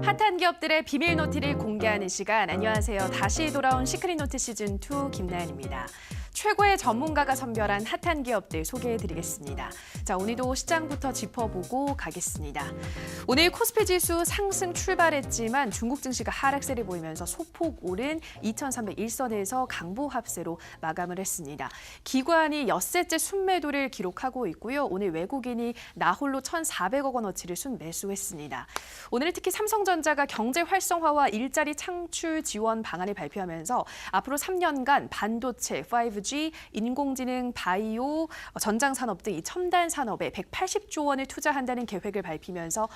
핫한 기업들의 비밀 노트를 공개하는 시간. 안녕하세요. 다시 돌아온 시크릿노트 시즌2 김나연입니다. 최고의 전문가가 선별한 핫한 기업들 소개해드리겠습니다. 자, 오늘도 시장부터 짚어보고 가겠습니다. 오늘 코스피 지수 상승 출발했지만 중국 증시가 하락세를 보이면서 소폭 오른 2301선에서 강보 합세로 마감을 했습니다. 기관이 엿새째 순매도를 기록하고 있고요. 오늘 외국인이 나홀로 1,400억 원어치를 순매수했습니다. 오늘 특히 삼성전자가 경제 활성화와 일자리 창출 지원 방안을 발표하면서 앞으로 3년간 반도체, 5G, 인공지능, 바이오, 전장 산업 등 이 첨단 산업에 180조 원을 투자한다는 계획을 밝히면서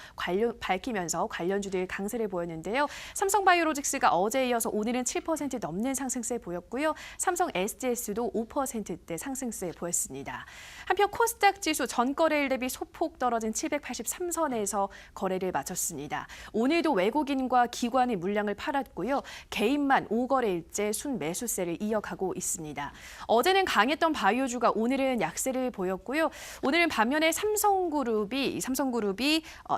관련주들 강세를 보였는데요. 삼성바이오로직스가 어제에 이어서 오늘은 7% 넘는 상승세 보였고요. 삼성 SGS도 5%대 상승세 보였습니다. 한편 코스닥 지수 전거래일 대비 소폭 떨어진 783선에서 거래를 마쳤습니다. 오늘도 외국인과 기관이 물량을 팔았고요. 개인만 5거래일째 순매수세를 이어가고 있습니다. 어제는 강했던 바이오주가 오늘은 약세를 보였고요. 오늘은 반면에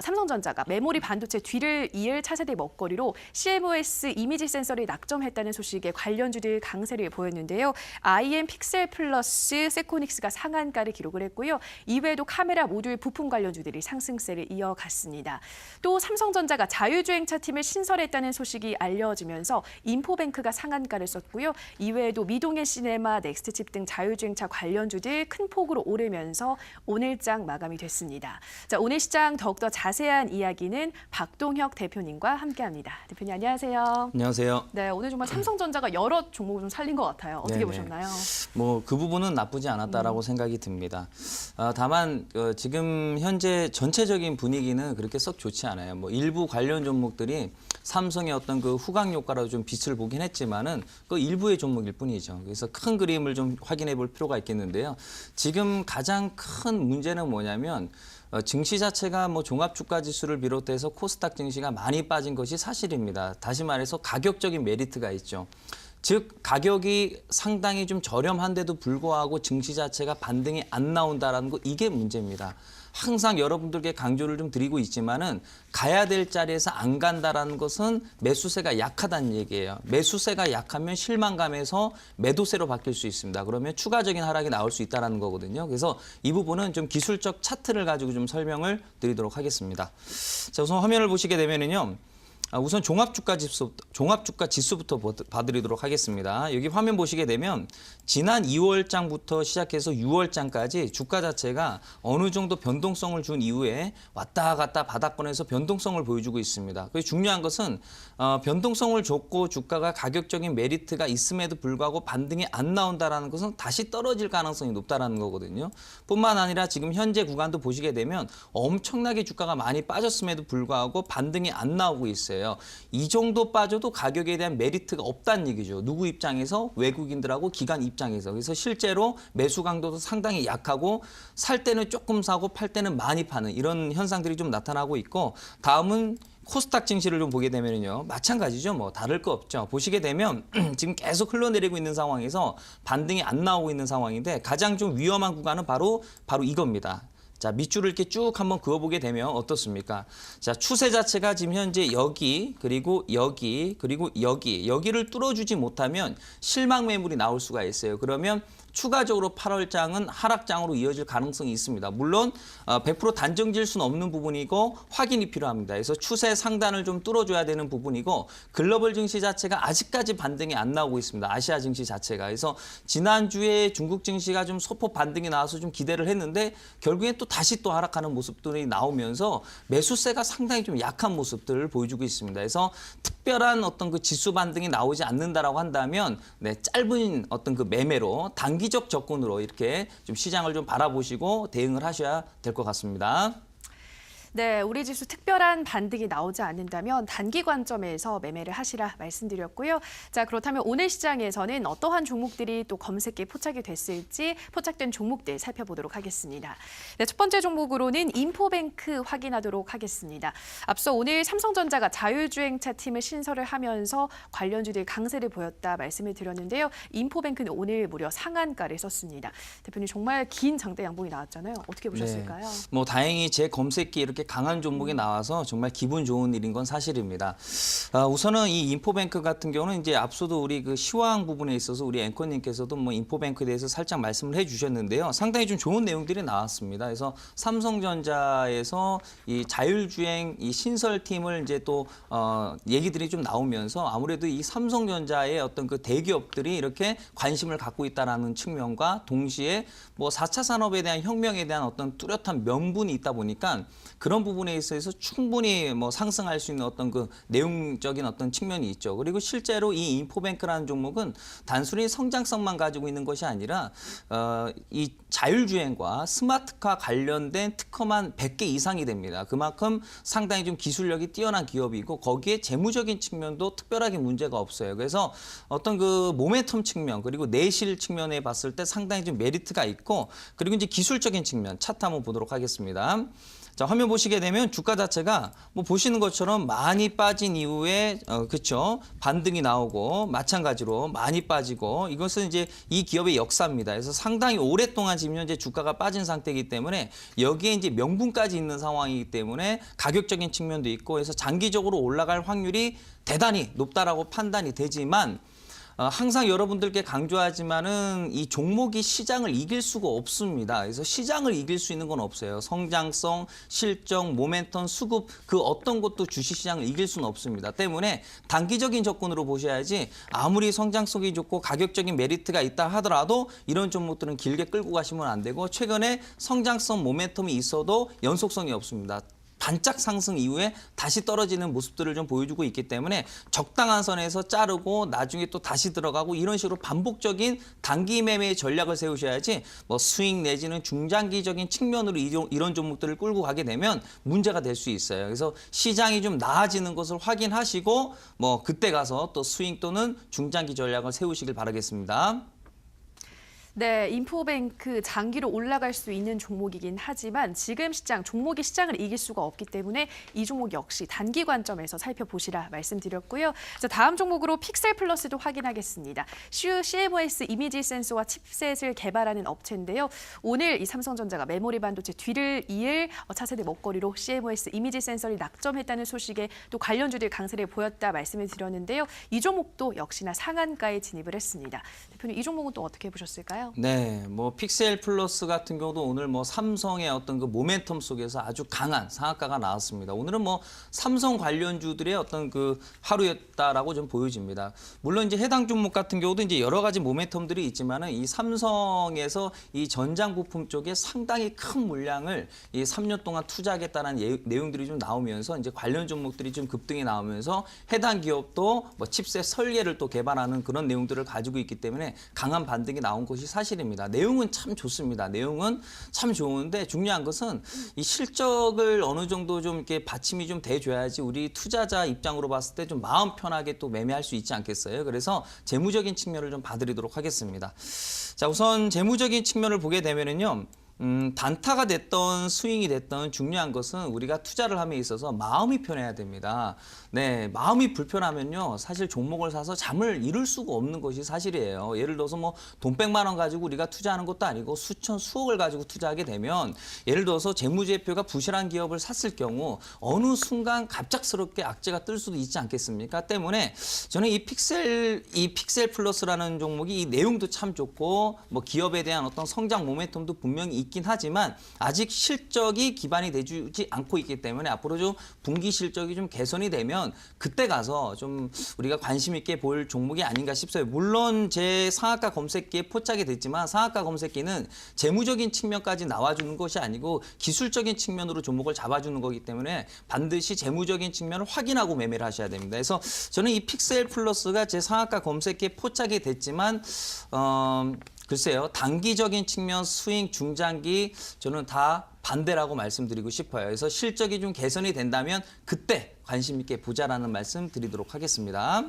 삼성전자가 메모리 반도체 뒤를 이을 차세대 먹거리로 CMOS 이미지 센서를 낙점했다는 소식에 관련주들 강세를 보였는데요. IM 픽셀 플러스, 세코닉스가 상한가를 기록을 했고요. 이외에도 카메라 모듈 부품 관련주들이 상승세를 이어갔습니다. 또 삼성전자가 자율주행차 팀을 신설했다는 소식이 알려지면서 인포뱅크가 상한가를 썼고요. 이외에도 미동의 시네마, 넥스트칩 등 자율주행차 관련주들 큰 폭으로 오르면서 오늘장 마감이 됐습니다. 자, 오늘 시장 더욱더 자세한 이야기는 박동혁 대표님과 함께합니다. 대표님 안녕하세요. 안녕하세요. 네, 오늘 정말 삼성전자가 여러 종목을 좀 살린 것 같아요. 어떻게 네네. 보셨나요? 그 부분은 나쁘지 않았다라고 생각이 듭니다. 다만 지금 현재 전체적인 분위기는 그렇게 썩 좋지 않아요. 일부 관련 종목들이 삼성의 어떤 그 후광 효과로 좀 빛을 보긴 했지만은 그 일부의 종목일 뿐이죠. 그래서 큰 그림을 좀 확인해 볼 필요가 있겠는데요. 지금 가장 큰 문제는 뭐냐면 증시 자체가 종합주가 지수를 비롯해서 코스닥 증시가 많이 빠진 것이 사실입니다. 다시 말해서 가격적인 메리트가 있죠. 즉 가격이 상당히 좀 저렴한데도 불구하고 증시 자체가 반등이 안 나온다라는 거 이게 문제입니다. 항상 여러분들께 강조를 좀 드리고 있지만은 가야 될 자리에서 안 간다라는 것은 매수세가 약하다는 얘기예요. 매수세가 약하면 실망감에서 매도세로 바뀔 수 있습니다. 그러면 추가적인 하락이 나올 수 있다는 거거든요. 그래서 이 부분은 좀 기술적 차트를 가지고 좀 설명을 드리도록 하겠습니다. 자, 우선 화면을 보시게 되면은요. 우선 종합주가 지수부터 봐드리도록 하겠습니다. 여기 화면 보시게 되면 지난 2월장부터 시작해서 6월장까지 주가 자체가 어느 정도 변동성을 준 이후에 왔다 갔다 바닥권에서 변동성을 보여주고 있습니다. 그래서 중요한 것은 변동성을 줬고 주가가 가격적인 메리트가 있음에도 불구하고 반등이 안 나온다는 것은 다시 떨어질 가능성이 높다는 거거든요. 뿐만 아니라 지금 현재 구간도 보시게 되면 엄청나게 주가가 많이 빠졌음에도 불구하고 반등이 안 나오고 있어요. 이 정도 빠져도 가격에 대한 메리트가 없다는 얘기죠. 누구 입장에서? 외국인들하고 기관 입장에서. 그래서 실제로 매수 강도도 상당히 약하고 살 때는 조금 사고 팔 때는 많이 파는 이런 현상들이 좀 나타나고 있고 다음은 코스닥 증시를 좀 보게 되면요. 마찬가지죠. 다를 거 없죠. 보시게 되면 지금 계속 흘러내리고 있는 상황에서 반등이 안 나오고 있는 상황인데 가장 좀 위험한 구간은 바로 이겁니다. 자, 밑줄을 이렇게 쭉 한번 그어보게 되면 어떻습니까? 자, 추세 자체가 지금 현재 여기, 그리고 여기, 그리고 여기를 뚫어주지 못하면 실망 매물이 나올 수가 있어요. 그러면 추가적으로 8월장은 하락장으로 이어질 가능성이 있습니다. 물론 100% 단정질 수는 없는 부분이고 확인이 필요합니다. 그래서 추세 상단을 좀 뚫어줘야 되는 부분이고 글로벌 증시 자체가 아직까지 반등이 안 나오고 있습니다. 아시아 증시 자체가. 그래서 지난주에 중국 증시가 좀 소폭 반등이 나와서 좀 기대를 했는데 결국엔 또 다시 또 하락하는 모습들이 나오면서 매수세가 상당히 좀 약한 모습들을 보여주고 있습니다. 그래서 특별한 어떤 그 지수 반등이 나오지 않는다라고 한다면 짧은 어떤 그 매매로 단기적 접근으로 이렇게 좀 시장을 좀 바라보시고 대응을 하셔야 될 것 같습니다. 네, 우리 지수 특별한 반등이 나오지 않는다면 단기 관점에서 매매를 하시라 말씀드렸고요. 자, 그렇다면 오늘 시장에서는 어떠한 종목들이 또 검색기에 포착이 됐을지 포착된 종목들 살펴보도록 하겠습니다. 네, 첫 번째 종목으로는 인포뱅크 확인하도록 하겠습니다. 앞서 오늘 삼성전자가 자율주행차 팀을 신설을 하면서 관련주들 강세를 보였다 말씀을 드렸는데요. 인포뱅크는 오늘 무려 상한가를 썼습니다. 대표님 정말 긴 장대 양봉이 나왔잖아요. 어떻게 보셨을까요? 다행히 제 검색기에 이렇게 이렇게 강한 종목이 나와서 정말 기분 좋은 일인 건 사실입니다. 우선은 이 인포뱅크 같은 경우는 이제 앞서도 우리 그 시황 부분에 있어서 우리 앵커님께서도 뭐 인포뱅크에 대해서 살짝 말씀을 해주셨는데요. 상당히 좀 좋은 내용들이 나왔습니다. 그래서 삼성전자에서 이 자율주행 이 신설팀을 이제 또 얘기들이 좀 나오면서 아무래도 이 삼성전자의 어떤 그 대기업들이 이렇게 관심을 갖고 있다라는 측면과 동시에 뭐 4차 산업에 대한 혁명에 대한 어떤 뚜렷한 명분이 있다 보니까 그런 부분에 있어서 충분히 뭐 상승할 수 있는 어떤 그 내용적인 어떤 측면이 있죠. 그리고 실제로 이 인포뱅크라는 종목은 단순히 성장성만 가지고 있는 것이 아니라 이 자율주행과 스마트카 관련된 특허만 100개 이상이 됩니다. 그만큼 상당히 좀 기술력이 뛰어난 기업이고 거기에 재무적인 측면도 특별하게 문제가 없어요. 그래서 어떤 그 모멘텀 측면 그리고 내실 측면에 봤을 때 상당히 좀 메리트가 있고 그리고 이제 기술적인 측면 차트 한번 보도록 하겠습니다. 자, 화면 보시게 되면 주가 자체가 뭐 보시는 것처럼 많이 빠진 이후에 그렇죠. 반등이 나오고 마찬가지로 많이 빠지고 이것은 이제 이 기업의 역사입니다. 그래서 상당히 오랫동안 지금 현재 주가가 빠진 상태이기 때문에 여기에 이제 명분까지 있는 상황이기 때문에 가격적인 측면도 있고 그래서 장기적으로 올라갈 확률이 대단히 높다라고 판단이 되지만 항상 여러분들께 강조하지만은 이 종목이 시장을 이길 수가 없습니다. 그래서 시장을 이길 수 있는 건 없어요. 성장성, 실적, 모멘텀, 수급 그 어떤 것도 주식시장을 이길 수는 없습니다. 때문에 단기적인 접근으로 보셔야지 아무리 성장성이 좋고 가격적인 메리트가 있다 하더라도 이런 종목들은 길게 끌고 가시면 안 되고 최근에 성장성, 모멘텀이 있어도 연속성이 없습니다. 반짝 상승 이후에 다시 떨어지는 모습들을 좀 보여주고 있기 때문에 적당한 선에서 자르고 나중에 또 다시 들어가고 이런 식으로 반복적인 단기 매매의 전략을 세우셔야지 뭐 스윙 내지는 중장기적인 측면으로 이런 종목들을 끌고 가게 되면 문제가 될 수 있어요. 그래서 시장이 좀 나아지는 것을 확인하시고 뭐 그때 가서 또 스윙 또는 중장기 전략을 세우시길 바라겠습니다. 네, 인포뱅크 장기로 올라갈 수 있는 종목이긴 하지만 지금 시장, 종목이 시장을 이길 수가 없기 때문에 이 종목 역시 단기 관점에서 살펴보시라 말씀드렸고요. 자, 다음 종목으로 픽셀플러스도 확인하겠습니다. CMOS 이미지 센서와 칩셋을 개발하는 업체인데요. 오늘 이 삼성전자가 메모리 반도체 뒤를 이을 차세대 먹거리로 CMOS 이미지 센서를 낙점했다는 소식에 또 관련주들 강세를 보였다 말씀을 드렸는데요. 이 종목도 역시나 상한가에 진입을 했습니다. 대표님, 이 종목은 또 어떻게 보셨을까요? 네, 뭐 픽셀 플러스 같은 경우도 오늘 뭐 삼성의 어떤 그 모멘텀 속에서 아주 강한 상한가가 나왔습니다. 오늘은 뭐 삼성 관련주들의 어떤 그 하루였다라고 좀 보여집니다. 물론 이제 해당 종목 같은 경우도 이제 여러 가지 모멘텀들이 있지만은 이 삼성에서 이 전장 부품 쪽에 상당히 큰 물량을 이 3년 동안 투자하겠다는 내용들이 좀 나오면서 이제 관련 종목들이 좀 급등이 나오면서 해당 기업도 뭐 칩셋 설계를 또 개발하는 그런 내용들을 가지고 있기 때문에 강한 반등이 나온 것이 사실입니다. 내용은 참 좋습니다. 내용은 참 좋은데 중요한 것은 이 실적을 어느 정도 좀 이렇게 받침이 좀 돼줘야지 우리 투자자 입장으로 봤을 때 좀 마음 편하게 또 매매할 수 있지 않겠어요? 그래서 재무적인 측면을 좀 봐드리도록 하겠습니다. 자, 우선 재무적인 측면을 보게 되면은요. 단타가 됐던 스윙이 됐던 중요한 것은 우리가 투자를 함에 있어서 마음이 편해야 됩니다. 네, 마음이 불편하면요. 사실 종목을 사서 잠을 이룰 수가 없는 것이 사실이에요. 예를 들어서 뭐 돈 100만 원 가지고 우리가 투자하는 것도 아니고 수천, 수억을 가지고 투자하게 되면 예를 들어서 재무제표가 부실한 기업을 샀을 경우 어느 순간 갑작스럽게 악재가 뜰 수도 있지 않겠습니까? 때문에 저는 이 픽셀 플러스라는 종목이 이 내용도 참 좋고 뭐 기업에 대한 어떤 성장 모멘텀도 분명히 있긴 하지만 아직 실적이 기반이 되지 않고 있기 때문에 앞으로 좀 분기 실적이 좀 개선이 되면 그때 가서 좀 우리가 관심 있게 볼 종목이 아닌가 싶어요. 물론 제 상한가 검색기에 포착이 됐지만 상한가 검색기는 재무적인 측면까지 나와주는 것이 아니고 기술적인 측면으로 종목을 잡아주는 거기 때문에 반드시 재무적인 측면을 확인하고 매매를 하셔야 됩니다. 그래서 저는 이 픽셀 플러스가 제 상한가 검색기에 포착이 됐지만 글쎄요. 단기적인 측면 스윙 중장기 저는 다 반대라고 말씀드리고 싶어요. 그래서 실적이 좀 개선이 된다면 그때 관심 있게 보자라는 말씀 드리도록 하겠습니다.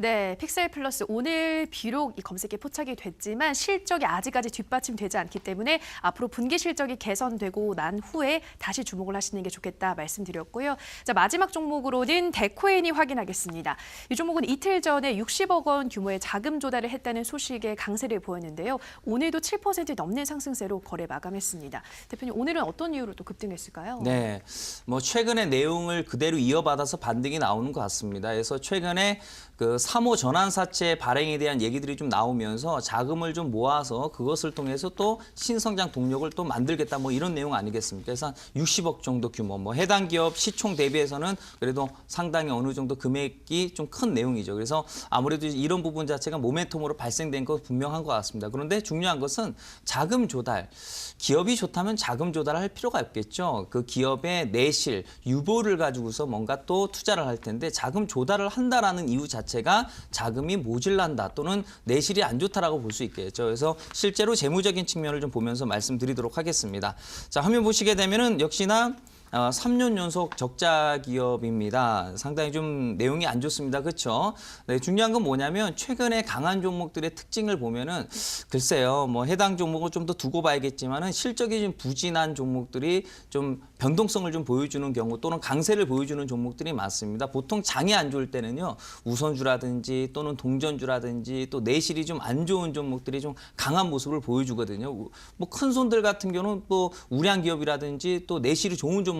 네, 픽셀 플러스 오늘 비록 이 검색에 포착이 됐지만 실적이 아직까지 뒷받침되지 않기 때문에 앞으로 분기 실적이 개선되고 난 후에 다시 주목을 하시는 게 좋겠다 말씀드렸고요. 자, 마지막 종목으로는 데코엔이 확인하겠습니다. 이 종목은 이틀 전에 60억 원 규모의 자금 조달을 했다는 소식에 강세를 보였는데요. 오늘도 7% 넘는 상승세로 거래 마감했습니다. 대표님, 오늘은 어떤 이유로 또 급등했을까요? 네, 뭐 최근의 내용을 그대로 이어받아서 반등이 나오는 것 같습니다. 그래서 최근에 그 3호 전환사채 발행에 대한 얘기들이 좀 나오면서 자금을 좀 모아서 그것을 통해서 또 신성장 동력을 또 만들겠다 뭐 이런 내용 아니겠습니까? 그래서 60억 정도 규모, 뭐 해당 기업 시총 대비해서는 그래도 상당히 어느 정도 금액이 좀 큰 내용이죠. 그래서 아무래도 이런 부분 자체가 모멘텀으로 발생된 거 분명한 것 같습니다. 그런데 중요한 것은 자금 조달. 기업이 좋다면 자금 조달을 할 필요가 없겠죠. 그 기업의 내실, 유보를 가지고서 뭔가 또 투자를 할 텐데 자금 조달을 한다라는 이유 자체가 자금이 모질란다 또는 내실이 안 좋다라고 볼 수 있겠죠. 그래서 실제로 재무적인 측면을 좀 보면서 말씀드리도록 하겠습니다. 자, 화면 보시게 되면은 역시나 3년 연속 적자 기업입니다. 상당히 좀 내용이 안 좋습니다. 그렇죠? 네, 중요한 건 뭐냐면 최근에 강한 종목들의 특징을 보면은 글쎄요. 뭐 해당 종목을 좀 더 두고 봐야겠지만은 실적이 좀 부진한 종목들이 좀 변동성을 좀 보여주는 경우 또는 강세를 보여주는 종목들이 많습니다. 보통 장이 안 좋을 때는요. 우선주라든지 또는 동전주라든지 또 내실이 좀 안 좋은 종목들이 좀 강한 모습을 보여주거든요. 뭐 큰 손들 같은 경우는 또 우량 기업이라든지 또 내실이 좋은 종목을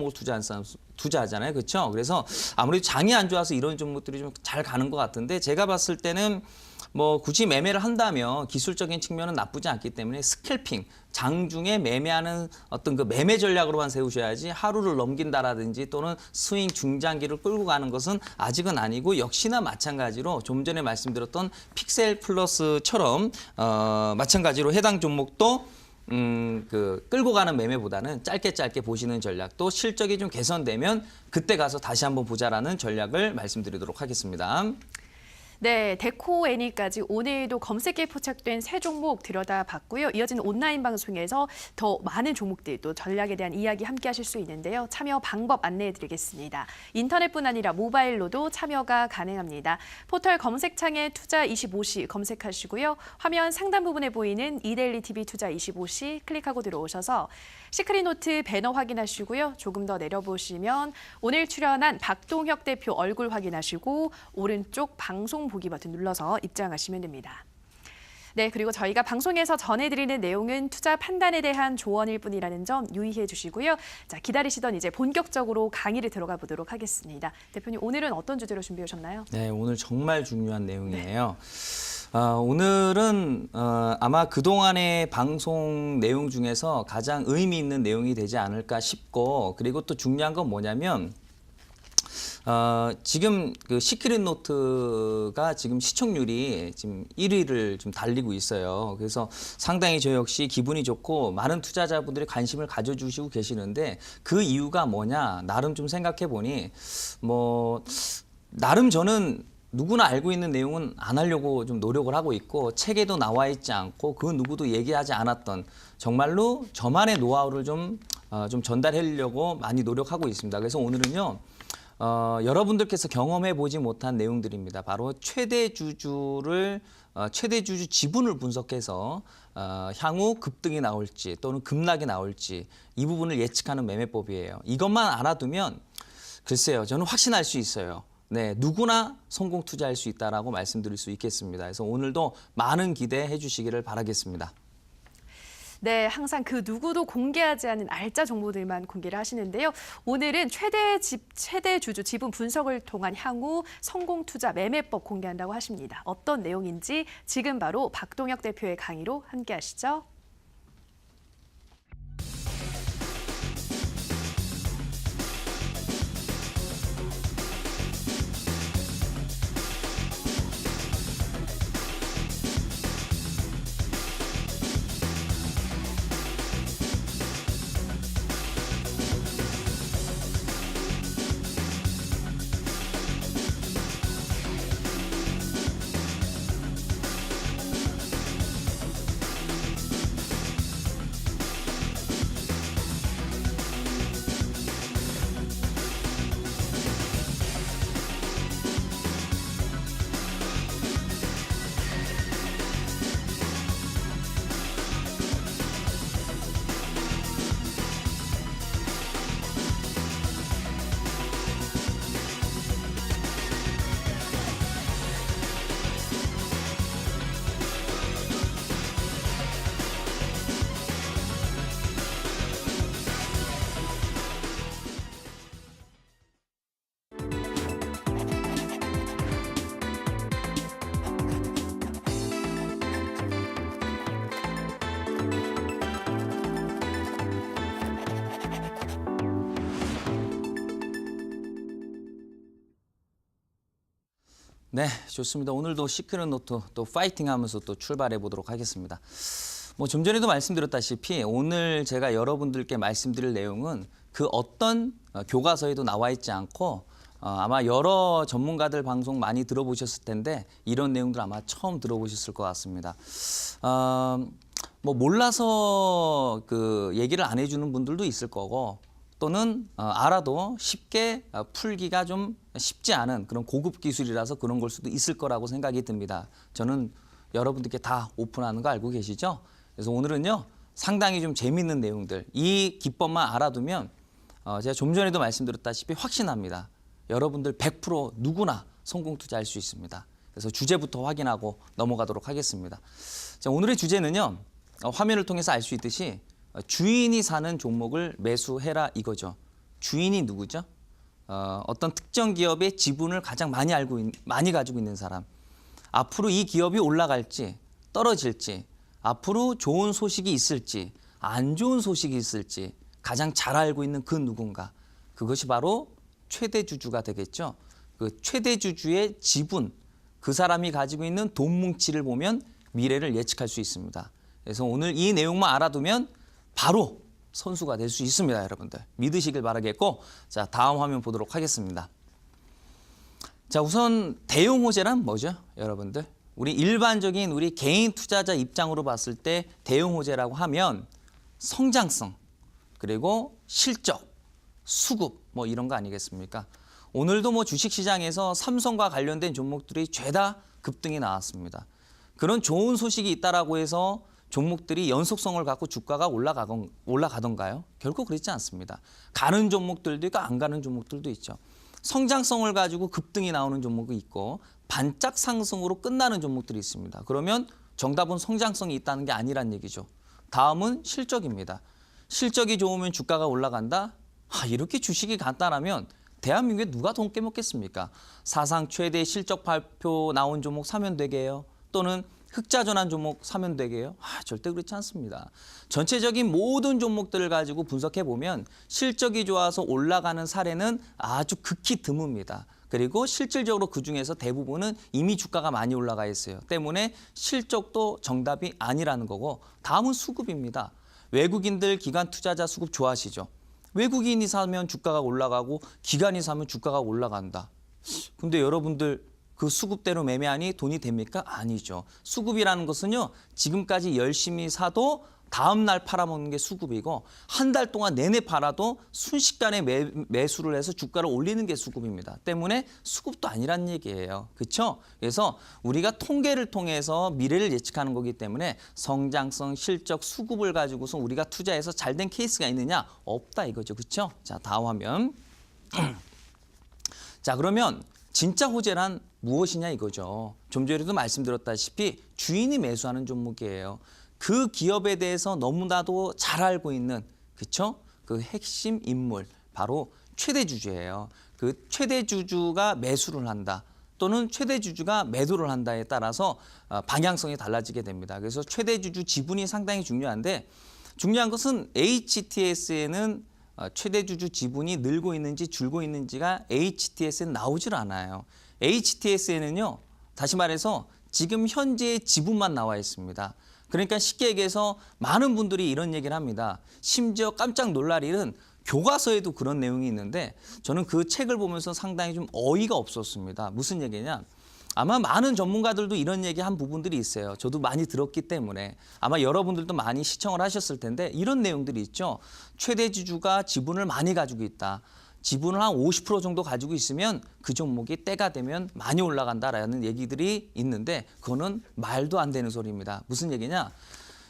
투자하잖아요. 그렇죠? 그래서 아무래도 장이 안 좋아서 이런 종목들이 좀 잘 가는 것 같은데 제가 봤을 때는 뭐 굳이 매매를 한다면 기술적인 측면은 나쁘지 않기 때문에 스캘핑, 장중에 매매하는 어떤 그 매매 전략으로만 세우셔야지 하루를 넘긴다라든지 또는 스윙 중장기를 끌고 가는 것은 아직은 아니고 역시나 마찬가지로 좀 전에 말씀드렸던 픽셀 플러스처럼 마찬가지로 해당 종목도 그 끌고 가는 매매보다는 짧게 보시는 전략 또 실적이 좀 개선되면 그때 가서 다시 한번 보자라는 전략을 말씀드리도록 하겠습니다. 네, 데코애니까지 오늘도 검색에 포착된 새 종목 들여다봤고요. 이어지는 온라인 방송에서 더 많은 종목들 또 전략에 대한 이야기 함께 하실 수 있는데요. 참여 방법 안내해드리겠습니다. 인터넷뿐 아니라 모바일로도 참여가 가능합니다. 포털 검색창에 투자25시 검색하시고요. 화면 상단 부분에 보이는 이데일리 TV 투자25시 클릭하고 들어오셔서 시크릿노트 배너 확인하시고요. 조금 더 내려보시면 오늘 출연한 박동혁 대표 얼굴 확인하시고 오른쪽 방송 보기 버튼 눌러서 입장하시면 됩니다. 네, 그리고 저희가 방송에서 전해드리는 내용은 투자 판단에 대한 조언일 뿐이라는 점 유의해 주시고요. 자, 기다리시던 이제 본격적으로 강의를 들어가 보도록 하겠습니다. 대표님, 오늘은 어떤 주제로 준비해 오셨나요? 네, 오늘 정말 중요한 내용이에요. 오늘은 아마 그동안의 방송 내용 중에서 가장 의미 있는 내용이 되지 않을까 싶고 그리고 또 중요한 건 뭐냐면 지금 그 시크릿노트가 지금 시청률이 지금 1위를 좀 달리고 있어요. 그래서 상당히 저 역시 기분이 좋고 많은 투자자분들이 관심을 가져주시고 계시는데 그 이유가 뭐냐 나름 좀 생각해 보니 뭐 나름 저는 누구나 알고 있는 내용은 안 하려고 좀 노력을 하고 있고 책에도 나와 있지 않고 그 누구도 얘기하지 않았던 정말로 저만의 노하우를 좀 전달하려고 많이 노력하고 있습니다. 그래서 오늘은요. 여러분들께서 경험해 보지 못한 내용들입니다. 바로 최대주주 지분을 분석해서 향후 급등이 나올지 또는 급락이 나올지 이 부분을 예측하는 매매법이에요. 이것만 알아두면 글쎄요. 저는 확신할 수 있어요. 네, 누구나 성공 투자할 수 있다라고 말씀드릴 수 있겠습니다. 그래서 오늘도 많은 기대해 주시기를 바라겠습니다. 네, 항상 그 누구도 공개하지 않은 알짜 정보들만 공개를 하시는데요. 오늘은 최대 주주 지분 분석을 통한 향후 성공 투자 매매법 공개한다고 하십니다. 어떤 내용인지 지금 바로 박동혁 대표의 강의로 함께 하시죠. 네, 좋습니다. 오늘도 시크릿 노트 또 파이팅하면서 또 출발해 보도록 하겠습니다. 뭐 좀 전에도 말씀드렸다시피 오늘 제가 여러분들께 말씀드릴 내용은 그 어떤 교과서에도 나와 있지 않고 아마 여러 전문가들 방송 많이 들어보셨을 텐데 이런 내용들 아마 처음 들어보셨을 것 같습니다. 뭐 몰라서 그 얘기를 안 해주는 분들도 있을 거고 또는 알아도 쉽게 풀기가 좀 쉽지 않은 그런 고급 기술이라서 그런 걸 수도 있을 거라고 생각이 듭니다. 저는 여러분들께 다 오픈하는 거 알고 계시죠? 그래서 오늘은요 상당히 좀 재밌는 내용들 이 기법만 알아두면 제가 좀 전에도 말씀드렸다시피 확신합니다. 여러분들 100% 누구나 성공 투자할 수 있습니다. 그래서 주제부터 확인하고 넘어가도록 하겠습니다. 자, 오늘의 주제는요 화면을 통해서 알 수 있듯이 주인이 사는 종목을 매수해라 이거죠. 주인이 누구죠? 어떤 특정 기업의 지분을 가장 많이 가지고 있는 사람. 앞으로 이 기업이 올라갈지 떨어질지 앞으로 좋은 소식이 있을지 안 좋은 소식이 있을지 가장 잘 알고 있는 그 누군가. 그것이 바로 최대 주주가 되겠죠. 그 최대 주주의 지분, 그 사람이 가지고 있는 돈 뭉치를 보면 미래를 예측할 수 있습니다. 그래서 오늘 이 내용만 알아두면 바로 선수가 될 수 있습니다, 여러분들. 믿으시길 바라겠고, 자, 다음 화면 보도록 하겠습니다. 자, 우선 대형 호재란 뭐죠, 여러분들? 우리 일반적인 우리 개인 투자자 입장으로 봤을 때 대형 호재라고 하면 성장성, 그리고 실적, 수급 뭐 이런 거 아니겠습니까? 오늘도 뭐 주식시장에서 삼성과 관련된 종목들이 죄다 급등이 나왔습니다. 그런 좋은 소식이 있다라고 해서 종목들이 연속성을 갖고 주가가 올라가던가요? 결코 그렇지 않습니다. 가는 종목들도 있고 안 가는 종목들도 있죠. 성장성을 가지고 급등이 나오는 종목이 있고 반짝 상승으로 끝나는 종목들이 있습니다. 그러면 정답은 성장성이 있다는 게 아니란 얘기죠. 다음은 실적입니다. 실적이 좋으면 주가가 올라간다? 이렇게 주식이 간단하면 대한민국에 누가 돈 깨먹겠습니까? 사상 최대 실적 발표 나온 종목 사면 되게요? 또는 흑자 전환 종목 사면 되게요? 절대 그렇지 않습니다. 전체적인 모든 종목들을 가지고 분석해 보면 실적이 좋아서 올라가는 사례는 아주 극히 드뭅니다. 그리고 실질적으로 그중에서 대부분은 이미 주가가 많이 올라가 있어요. 때문에 실적도 정답이 아니라는 거고 다음은 수급입니다. 외국인들 기관 투자자 수급 좋아하시죠? 외국인이 사면 주가가 올라가고 기관이 사면 주가가 올라간다. 근데 여러분들 그 수급대로 매매하니 돈이 됩니까? 아니죠. 수급이라는 것은요. 지금까지 열심히 사도 다음 날 팔아먹는 게 수급이고 한 달 동안 내내 팔아도 순식간에 매수를 해서 주가를 올리는 게 수급입니다. 때문에 수급도 아니란 얘기예요. 그렇죠? 그래서 우리가 통계를 통해서 미래를 예측하는 거기 때문에 성장성, 실적, 수급을 가지고서 우리가 투자해서 잘된 케이스가 있느냐? 없다 이거죠. 그렇죠? 자, 다음 화면. 자, 그러면 진짜 호재란 무엇이냐 이거죠. 좀 전에도 말씀드렸다시피 주인이 매수하는 종목이에요. 그 기업에 대해서 너무나도 잘 알고 있는 그쵸? 그 핵심 인물 바로 최대 주주예요. 그 최대 주주가 매수를 한다. 또는 최대 주주가 매도를 한다에 따라서 방향성이 달라지게 됩니다. 그래서 최대 주주 지분이 상당히 중요한데 중요한 것은 HTS에는 최대 주주 지분이 늘고 있는지 줄고 있는지가 HTS에는 나오질 않아요. HTS에는요. 다시 말해서 지금 현재의 지분만 나와 있습니다. 그러니까 쉽게 얘기해서 많은 분들이 이런 얘기를 합니다. 심지어 깜짝 놀랄 일은 교과서에도 그런 내용이 있는데 저는 그 책을 보면서 상당히 좀 어이가 없었습니다. 무슨 얘기냐? 아마 많은 전문가들도 이런 얘기한 부분들이 있어요. 저도 많이 들었기 때문에 아마 여러분들도 많이 시청을 하셨을 텐데 이런 내용들이 있죠. 최대 주주가 지분을 많이 가지고 있다. 지분을 한 50% 정도 가지고 있으면 그 종목이 때가 되면 많이 올라간다라는 얘기들이 있는데 그거는 말도 안 되는 소리입니다. 무슨 얘기냐?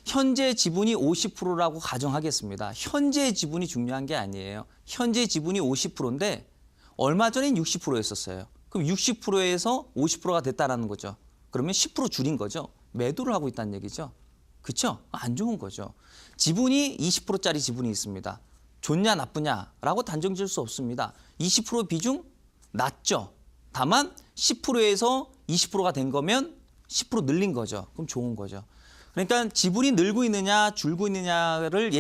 현재 지분이 50%라고 가정하겠습니다. 현재 지분이 중요한 게 아니에요. 현재 지분이 50%인데 얼마 전엔 60%였었어요. 그럼 60%에서 50%가 됐다라는 거죠. 그러면 10% 줄인 거죠. 매도를 하고 있다는 얘기죠. 그렇죠? 안 좋은 거죠. 지분이 20%짜리 지분이 있습니다. 좋냐 나쁘냐라고 단정 지을 수 없습니다. 20% 비중 낮죠. 다만 10%에서 20%가 된 거면 10% 늘린 거죠. 그럼 좋은 거죠. 그러니까 지분이 늘고 있느냐 줄고 있느냐를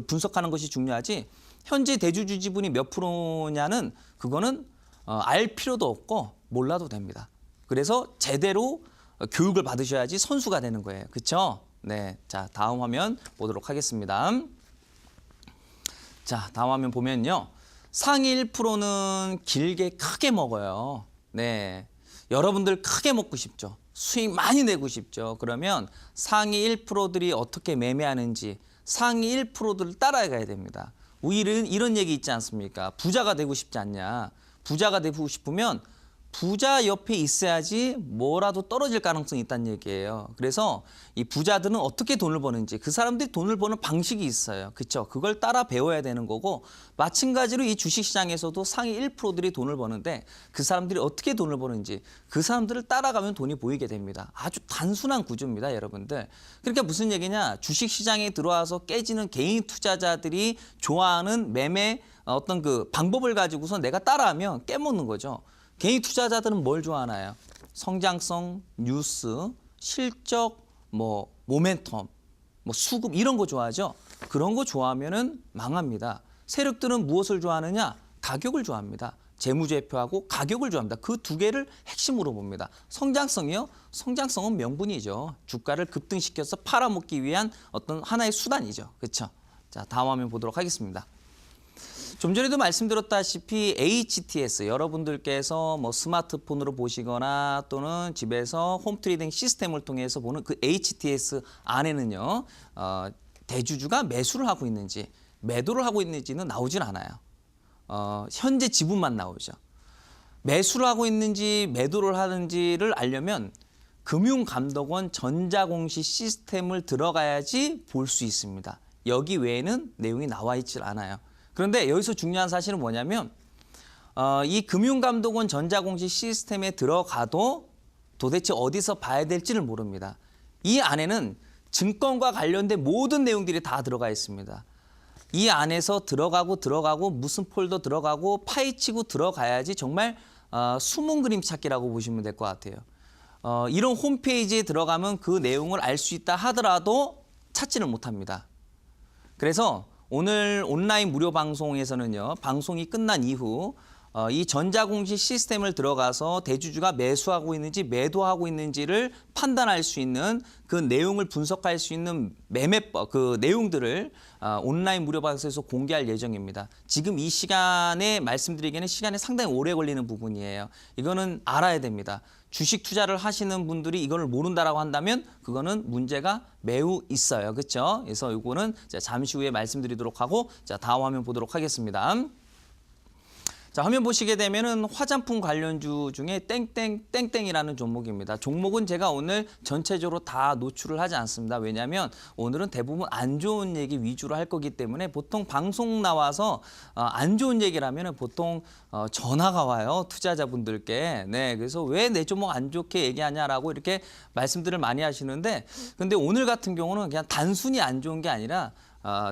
분석하는 것이 중요하지 현재 대주주 지분이 몇 프로냐는 그거는 알 필요도 없고 몰라도 됩니다. 그래서 제대로 교육을 받으셔야지 선수가 되는 거예요. 그렇죠? 네, 자 다음 화면 보도록 하겠습니다. 자 다음 화면 보면요. 상위 1%는 길게 크게 먹어요. 네, 여러분들 크게 먹고 싶죠. 수익 많이 내고 싶죠. 그러면 상위 1%들이 어떻게 매매하는지 상위 1%들을 따라가야 됩니다. 우리는 이런 얘기 있지 않습니까? 부자가 되고 싶지 않냐. 부자가 되고 싶으면 부자 옆에 있어야지 뭐라도 떨어질 가능성이 있다는 얘기예요. 그래서 이 부자들은 어떻게 돈을 버는지 그 사람들이 돈을 버는 방식이 있어요. 그렇죠? 그걸 따라 배워야 되는 거고 마찬가지로 이 주식시장에서도 상위 1%들이 돈을 버는데 그 사람들이 어떻게 돈을 버는지 그 사람들을 따라가면 돈이 보이게 됩니다. 아주 단순한 구조입니다, 여러분들. 그러니까 무슨 얘기냐? 주식시장에 들어와서 깨지는 개인 투자자들이 좋아하는 매매 어떤 그 방법을 가지고서 내가 따라하면 깨먹는 거죠. 개인 투자자들은 뭘 좋아하나요? 성장성, 뉴스, 실적, 모멘텀, 수급 이런 거 좋아하죠. 그런 거 좋아하면은 망합니다. 세력들은 무엇을 좋아하느냐? 가격을 좋아합니다. 재무제표하고 가격을 좋아합니다. 그 두 개를 핵심으로 봅니다. 성장성이요? 성장성은 명분이죠. 주가를 급등시켜서 팔아먹기 위한 어떤 하나의 수단이죠. 그렇죠? 자, 다음 화면 보도록 하겠습니다. 좀 전에도 말씀드렸다시피 HTS 여러분들께서 스마트폰으로 보시거나 또는 집에서 홈트레이딩 시스템을 통해서 보는 그 HTS 안에는요 대주주가 매수를 하고 있는지 매도를 하고 있는지는 나오질 않아요. 현재 지분만 나오죠. 매수를 하고 있는지 매도를 하는지를 알려면 금융감독원 전자공시 시스템을 들어가야지 볼 수 있습니다. 여기 외에는 내용이 나와 있질 않아요. 그런데 여기서 중요한 사실은 뭐냐면 이 금융감독원 전자공시 시스템에 들어가도 도대체 어디서 봐야 될지를 모릅니다. 이 안에는 증권과 관련된 모든 내용들이 다 들어가 있습니다. 이 안에서 들어가고 무슨 폴더 들어가고 파헤치고 들어가야지 정말 숨은 그림 찾기라고 보시면 될 것 같아요. 이런 홈페이지에 들어가면 그 내용을 알 수 있다 하더라도 찾지를 못합니다. 그래서 오늘 온라인 무료 방송에서는요. 방송이 끝난 이후 이 전자공시 시스템을 들어가서 대주주가 매수하고 있는지 매도하고 있는지를 판단할 수 있는 그 내용을 분석할 수 있는 매매법, 그 내용들을 온라인 무료 방송에서 공개할 예정입니다. 지금 이 시간에 말씀드리기에는 시간이 상당히 오래 걸리는 부분이에요. 이거는 알아야 됩니다. 주식 투자를 하시는 분들이 이걸 모른다라고 한다면 그거는 문제가 매우 있어요. 그렇죠? 그래서 이거는 잠시 후에 말씀드리도록 하고 자, 다음 화면 보도록 하겠습니다. 자, 화면 보시게 되면은 화장품 관련주 중에 땡땡땡땡이라는 종목입니다. 종목은 제가 오늘 전체적으로 다 노출을 하지 않습니다. 왜냐하면 오늘은 대부분 안 좋은 얘기 위주로 할 거기 때문에 보통 방송 나와서 안 좋은 얘기를 하면은 보통 전화가 와요. 투자자분들께. 네, 그래서 왜 내 종목 안 좋게 얘기하냐라고 이렇게 말씀들을 많이 하시는데 근데 오늘 같은 경우는 그냥 단순히 안 좋은 게 아니라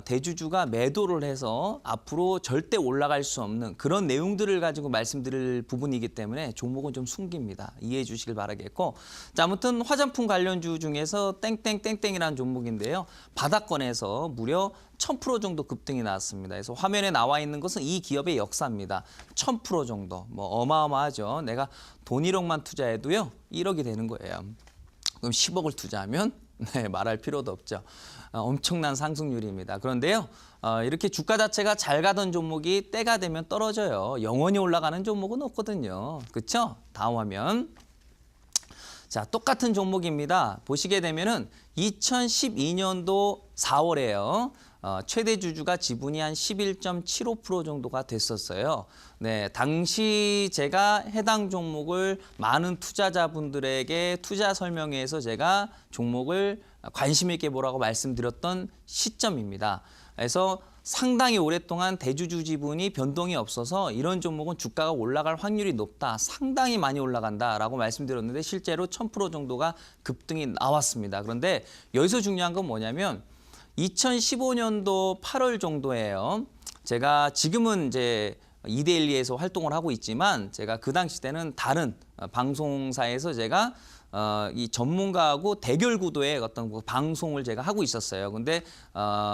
대주주가 매도를 해서 앞으로 절대 올라갈 수 없는 그런 내용들을 가지고 말씀드릴 부분이기 때문에 종목은 좀 숨깁니다. 이해해 주시길 바라겠고 자, 아무튼 화장품 관련주 중에서 땡땡땡땡이라는 종목인데요. 바닥권에서 무려 1000% 정도 급등이 나왔습니다. 그래서 화면에 나와 있는 것은 이 기업의 역사입니다. 1000% 정도. 어마어마하죠. 내가 돈 1억만 투자해도요. 1억이 되는 거예요. 그럼 10억을 투자하면 네, 말할 필요도 없죠. 엄청난 상승률입니다. 그런데요, 이렇게 주가 자체가 잘 가던 종목이 때가 되면 떨어져요. 영원히 올라가는 종목은 없거든요. 그렇죠? 다음 화면. 자, 똑같은 종목입니다. 보시게 되면은 2012년도 4월에요. 최대 주주가 지분이 한 11.75% 정도가 됐었어요. 네, 당시 제가 해당 종목을 많은 투자자분들에게 투자 설명회에서 제가 종목을 관심 있게 보라고 말씀드렸던 시점입니다. 그래서 상당히 오랫동안 대주주 지분이 변동이 없어서 이런 종목은 주가가 올라갈 확률이 높다. 상당히 많이 올라간다라고 말씀드렸는데 실제로 1000% 정도가 급등이 나왔습니다. 그런데 여기서 중요한 건 뭐냐면 2015년도 8월 정도예요. 제가 지금은 이제 이데일리에서 활동을 하고 있지만 제가 그 당시 때는 다른 방송사에서 제가 이 전문가하고 대결 구도의 어떤 방송을 제가 하고 있었어요. 근데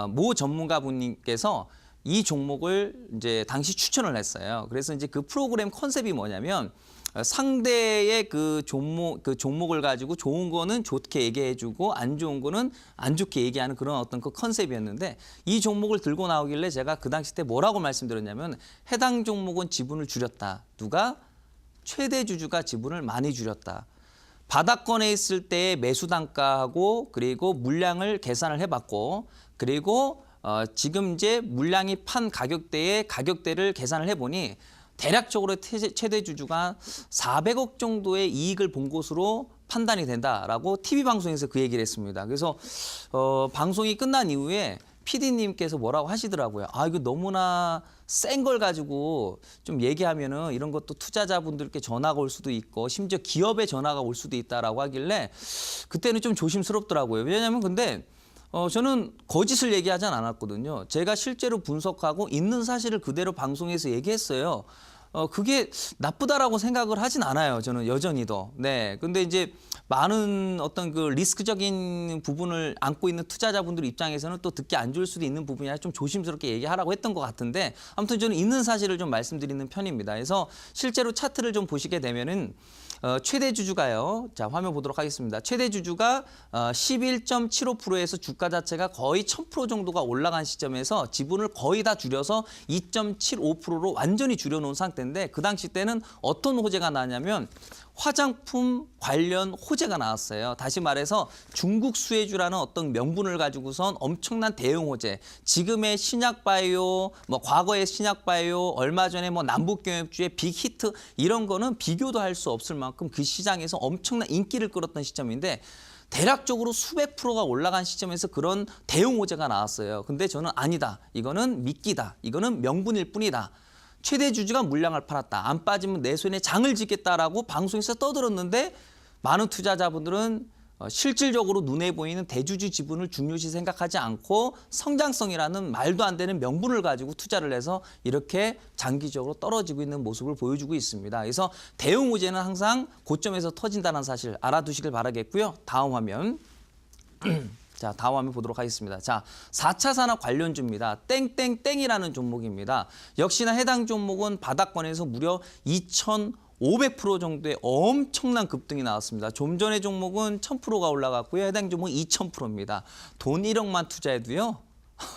모 전문가 분님께서 이 종목을 이제 당시 추천을 했어요. 그래서 이제 그 프로그램 컨셉이 뭐냐면 상대의 그 종목을 가지고 좋은 거는 좋게 얘기해주고 안 좋은 거는 안 좋게 얘기하는 그런 어떤 그 컨셉이었는데 이 종목을 들고 나오길래 제가 그 당시 때 뭐라고 말씀드렸냐면 해당 종목은 지분을 줄였다. 누가? 최대 주주가 지분을 많이 줄였다. 바닥권에 있을 때의 매수 단가하고 그리고 물량을 계산을 해봤고 그리고 지금 이제 물량이 판 가격대의 가격대를 계산을 해보니 대략적으로 최대 주주가 400억 정도의 이익을 본 것으로 판단이 된다라고 TV 방송에서 그 얘기를 했습니다. 그래서 방송이 끝난 이후에 PD님께서 뭐라고 하시더라고요. 아, 이거 너무나 센 걸 가지고 좀 얘기하면은 이런 것도 투자자분들께 전화가 올 수도 있고 심지어 기업에 전화가 올 수도 있다라고 하길래 그때는 좀 조심스럽더라고요. 왜냐하면 근데 저는 거짓을 얘기하진 않았거든요. 제가 실제로 분석하고 있는 사실을 그대로 방송에서 얘기했어요. 그게 나쁘다라고 생각을 하진 않아요. 저는 여전히도. 네. 근데 이제 많은 어떤 그 리스크적인 부분을 안고 있는 투자자분들 입장에서는 또 듣기 안 좋을 수도 있는 부분이라 좀 조심스럽게 얘기하라고 했던 것 같은데 아무튼 저는 있는 사실을 좀 말씀드리는 편입니다. 그래서 실제로 차트를 좀 보시게 되면은 최대 주주가요. 자, 화면 보도록 하겠습니다. 최대 주주가 11.75%에서 주가 자체가 거의 1000% 정도가 올라간 시점에서 지분을 거의 다 줄여서 2.75%로 완전히 줄여놓은 상태인데 그 당시 때는 어떤 호재가 나냐면 화장품 관련 호재가 나왔어요. 다시 말해서 중국 수혜주라는 어떤 명분을 가지고선 엄청난 대응 호재. 지금의 신약바이오, 뭐 과거의 신약바이오, 얼마 전에 뭐 남북경협주의 빅히트 이런 거는 비교도 할 수 없을 만큼 그 시장에서 엄청난 인기를 끌었던 시점인데 대략적으로 수백 프로가 올라간 시점에서 그런 대응 호재가 나왔어요. 근데 저는 아니다. 이거는 미끼다. 이거는 명분일 뿐이다. 최대 주주가 물량을 팔았다. 안 빠지면 내 손에 장을 짓겠다라고 방송에서 떠들었는데 많은 투자자분들은 실질적으로 눈에 보이는 대주주 지분을 중요시 생각하지 않고 성장성이라는 말도 안 되는 명분을 가지고 투자를 해서 이렇게 장기적으로 떨어지고 있는 모습을 보여주고 있습니다. 그래서 대응 호재는 항상 고점에서 터진다는 사실 알아두시길 바라겠고요. 다음 화면. 자, 다음 화면 보도록 하겠습니다. 자, 4차 산업 관련주입니다. 땡땡땡이라는 종목입니다. 역시나 해당 종목은 바닥권에서 무려 2,500% 정도의 엄청난 급등이 나왔습니다. 좀 전의 종목은 1000%가 올라갔고요. 해당 종목은 2000%입니다. 돈 1억만 투자해도요.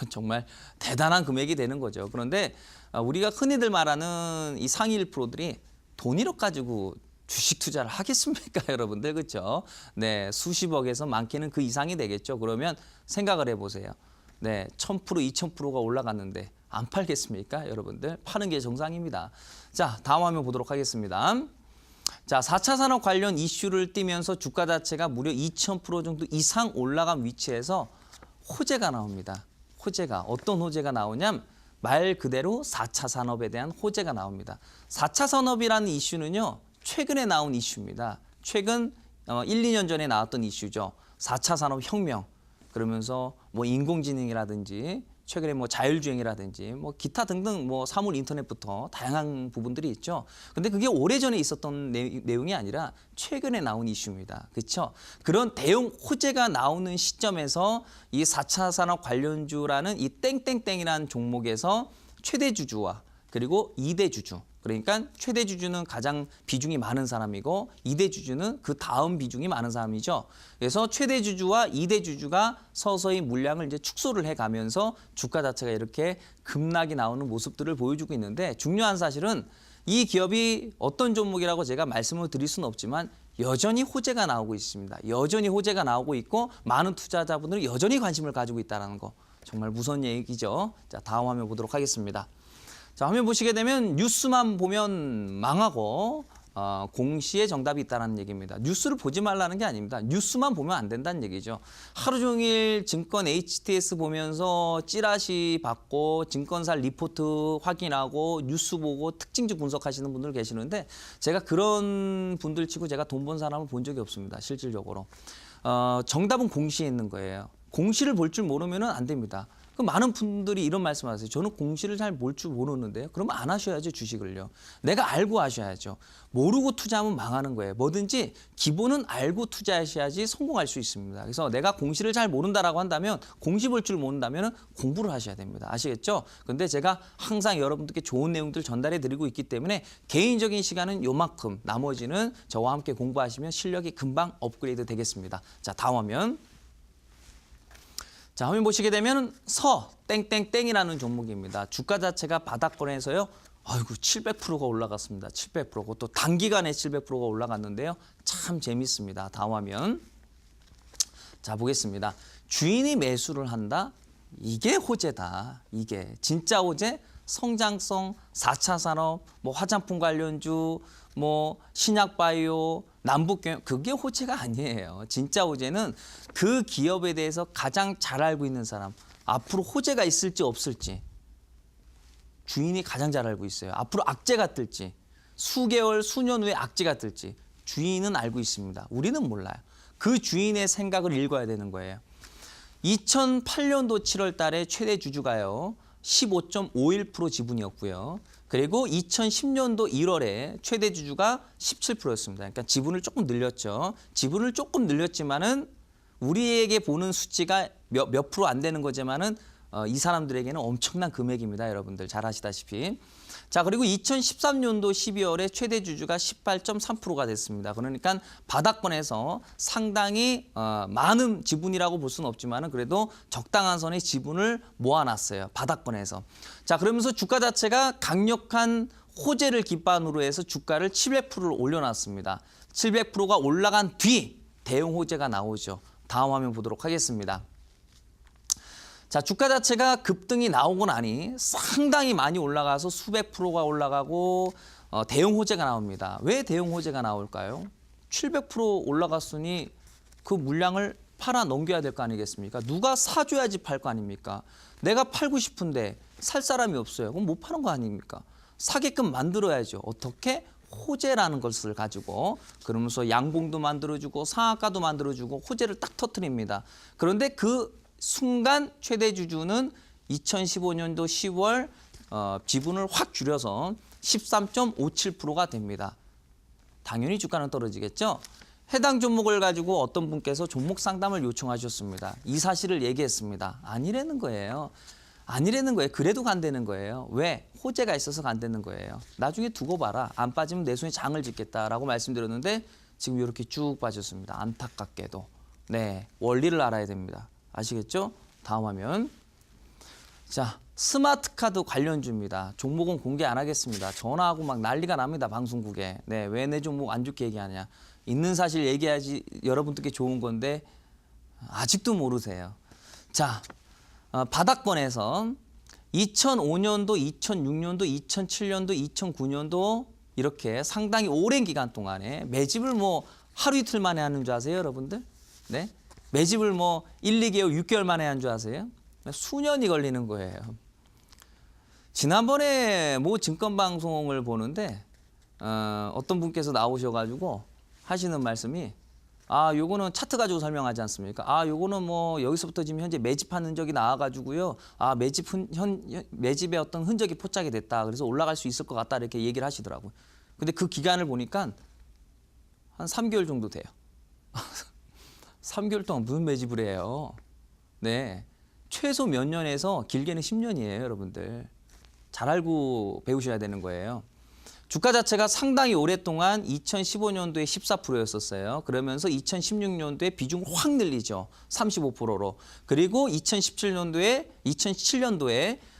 정말 대단한 금액이 되는 거죠. 그런데 우리가 흔히들 말하는 이 상위 1%들이 돈 1억 가지고 주식 투자를 하겠습니까, 여러분들? 그렇죠? 네, 수십억에서 많게는 그 이상이 되겠죠. 그러면 생각을 해보세요. 네, 1000%, 2000%가 올라갔는데 안 팔겠습니까, 여러분들? 파는 게 정상입니다. 자, 다음 화면 보도록 하겠습니다. 자, 4차 산업 관련 이슈를 띠면서 주가 자체가 무려 2000% 정도 이상 올라간 위치에서 호재가 나옵니다. 호재가 어떤 호재가 나오냐면 말 그대로 4차 산업에 대한 호재가 나옵니다. 4차 산업이라는 이슈는요. 최근에 나온 이슈입니다. 최근 1, 2년 전에 나왔던 이슈죠. 4차 산업혁명. 그러면서 뭐 인공지능이라든지 최근에 뭐 자율주행이라든지 뭐 기타 등등 뭐 사물 인터넷부터 다양한 부분들이 있죠. 근데 그게 오래전에 있었던 내용이 아니라 최근에 나온 이슈입니다. 그렇죠? 그런 대형 호재가 나오는 시점에서 이 4차 산업 관련주라는 이 땡땡땡이라는 종목에서 최대 주주와 그리고 2대 주주 그러니까 최대 주주는 가장 비중이 많은 사람이고 2대 주주는 그 다음 비중이 많은 사람이죠. 그래서 최대 주주와 2대 주주가 서서히 물량을 이제 축소를 해가면서 주가 자체가 이렇게 급락이 나오는 모습들을 보여주고 있는데 중요한 사실은 이 기업이 어떤 종목이라고 제가 말씀을 드릴 수는 없지만 여전히 호재가 나오고 있습니다. 여전히 호재가 나오고 있고 많은 투자자분들이 여전히 관심을 가지고 있다는 거 정말 무서운 얘기죠. 자, 다음 화면 보도록 하겠습니다. 자, 화면 보시게 되면 뉴스만 보면 망하고 공시에 정답이 있다는 얘기입니다. 뉴스를 보지 말라는 게 아닙니다. 뉴스만 보면 안 된다는 얘기죠. 하루 종일 증권 HTS 보면서 찌라시 받고 증권사 리포트 확인하고 뉴스 보고 특징주 분석하시는 분들 계시는데 제가 그런 분들 치고 제가 돈 번 사람을 본 적이 없습니다. 실질적으로. 정답은 공시에 있는 거예요. 공시를 볼 줄 모르면 안 됩니다. 그 많은 분들이 이런 말씀하세요. 저는 공시를 잘 볼 줄 모르는데요. 그러면 안 하셔야죠, 주식을요. 내가 알고 하셔야죠. 모르고 투자하면 망하는 거예요. 뭐든지 기본은 알고 투자하셔야지 성공할 수 있습니다. 그래서 내가 공시를 잘 모른다라고 한다면, 공시 볼 줄 모른다면 공부를 하셔야 됩니다. 아시겠죠? 근데 제가 항상 여러분들께 좋은 내용들 전달해 드리고 있기 때문에 개인적인 시간은 요만큼, 나머지는 저와 함께 공부하시면 실력이 금방 업그레이드 되겠습니다. 자, 다음 화면. 자, 화면 보시게 되면 땡땡땡이라는 종목입니다. 주가 자체가 바닥권에서요. 아이고 700%가 올라갔습니다. 700%. 그것도 단기간에 700%가 올라갔는데요. 참 재밌습니다. 다음 화면. 자, 보겠습니다. 주인이 매수를 한다. 이게 호재다. 이게 진짜 호재. 성장성, 4차 산업, 뭐 화장품 관련주, 뭐 신약바이오, 남북경협, 그게 호재가 아니에요. 진짜 호재는 그 기업에 대해서 가장 잘 알고 있는 사람, 앞으로 호재가 있을지 없을지 주인이 가장 잘 알고 있어요. 앞으로 악재가 뜰지, 수개월, 수년 후에 악재가 뜰지 주인은 알고 있습니다. 우리는 몰라요. 그 주인의 생각을 읽어야 되는 거예요. 2008년도 7월 달에 최대 주주가요. 15.51% 지분이었고요. 그리고 2010년도 1월에 최대 주주가 17%였습니다. 그러니까 지분을 조금 늘렸죠. 지분을 조금 늘렸지만은 우리에게 보는 수치가 몇 프로 안 되는 거지만은 이 사람들에게는 엄청난 금액입니다. 여러분들 잘 아시다시피. 자, 그리고 2013년도 12월에 최대 주주가 18.3%가 됐습니다. 그러니까 바닥권에서 상당히 많은 지분이라고 볼 수는 없지만 그래도 적당한 선의 지분을 모아놨어요. 바닥권에서. 자, 그러면서 주가 자체가 강력한 호재를 기반으로 해서 주가를 700%를 올려놨습니다. 700%가 올라간 뒤 대형 호재가 나오죠. 다음 화면 보도록 하겠습니다. 자, 주가 자체가 급등이 나오고 나니 상당히 많이 올라가서 수백 프로가 올라가고 대형 호재가 나옵니다. 왜 대형 호재가 나올까요? 700% 올라갔으니 그 물량을 팔아 넘겨야 될 거 아니겠습니까? 누가 사줘야지 팔 거 아닙니까? 내가 팔고 싶은데 살 사람이 없어요. 그럼 못 파는 거 아닙니까? 사게끔 만들어야죠. 어떻게? 호재라는 것을 가지고. 그러면서 양봉도 만들어주고 상한가도 만들어주고 호재를 딱 터뜨립니다. 그런데 그 순간 최대 주주는 2015년도 10월 지분을 확 줄여서 13.57%가 됩니다. 당연히 주가는 떨어지겠죠. 해당 종목을 가지고 어떤 분께서 종목 상담을 요청하셨습니다. 이 사실을 얘기했습니다. 아니라는 거예요. 아니라는 거예요. 그래도 간다는 거예요. 왜? 호재가 있어서 간다는 거예요. 나중에 두고 봐라. 안 빠지면 내 손에 장을 짓겠다라고 말씀드렸는데 지금 이렇게 쭉 빠졌습니다. 안타깝게도. 네, 원리를 알아야 됩니다. 아시겠죠? 다음 화면. 자, 스마트카드 관련주입니다. 종목은 공개 안 하겠습니다. 전화하고 막 난리가 납니다. 방송국에. 네, 왜 내 종목 안 좋게 얘기하냐. 있는 사실 얘기해야지 여러분들께 좋은 건데 아직도 모르세요. 자, 바닥권에서 2005년도, 2006년도, 2007년도, 2009년도 이렇게 상당히 오랜 기간 동안에 매집을 뭐 하루 이틀 만에 하는 줄 아세요, 여러분들? 네? 매집을 뭐 1, 2개월, 6개월 만에 한 줄 아세요? 수년이 걸리는 거예요. 지난번에 모 증권방송을 보는데 어떤 분께서 나오셔가지고 하시는 말씀이 요거는 차트 가지고 설명하지 않습니까? 요거는 뭐 여기서부터 지금 현재 매집한 흔적이 나와가지고요. 매집의 어떤 흔적이 포착이 됐다. 그래서 올라갈 수 있을 것 같다. 이렇게 얘기를 하시더라고요. 근데 그 기간을 보니까 한 3개월 정도 돼요. 3개월 동안 무슨 매집을 해요? 네, 최소 몇 년에서 길게는 10년이에요, 여러분들. 잘 알고 배우셔야 되는 거예요. 주가 자체가 상당히 오랫동안 2015년도에 14%였었어요. 그러면서 2016년도에 비중을 확 늘리죠. 35%로. 그리고 2017년도에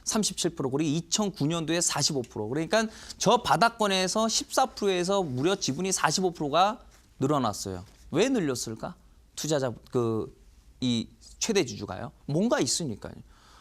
37% 그리고 2009년도에 45%. 그러니까 저 바닥권에서 14%에서 무려 지분이 45%가 늘어났어요. 왜 늘렸을까? 투자자 이 최대 주주가요. 뭔가 있으니까요.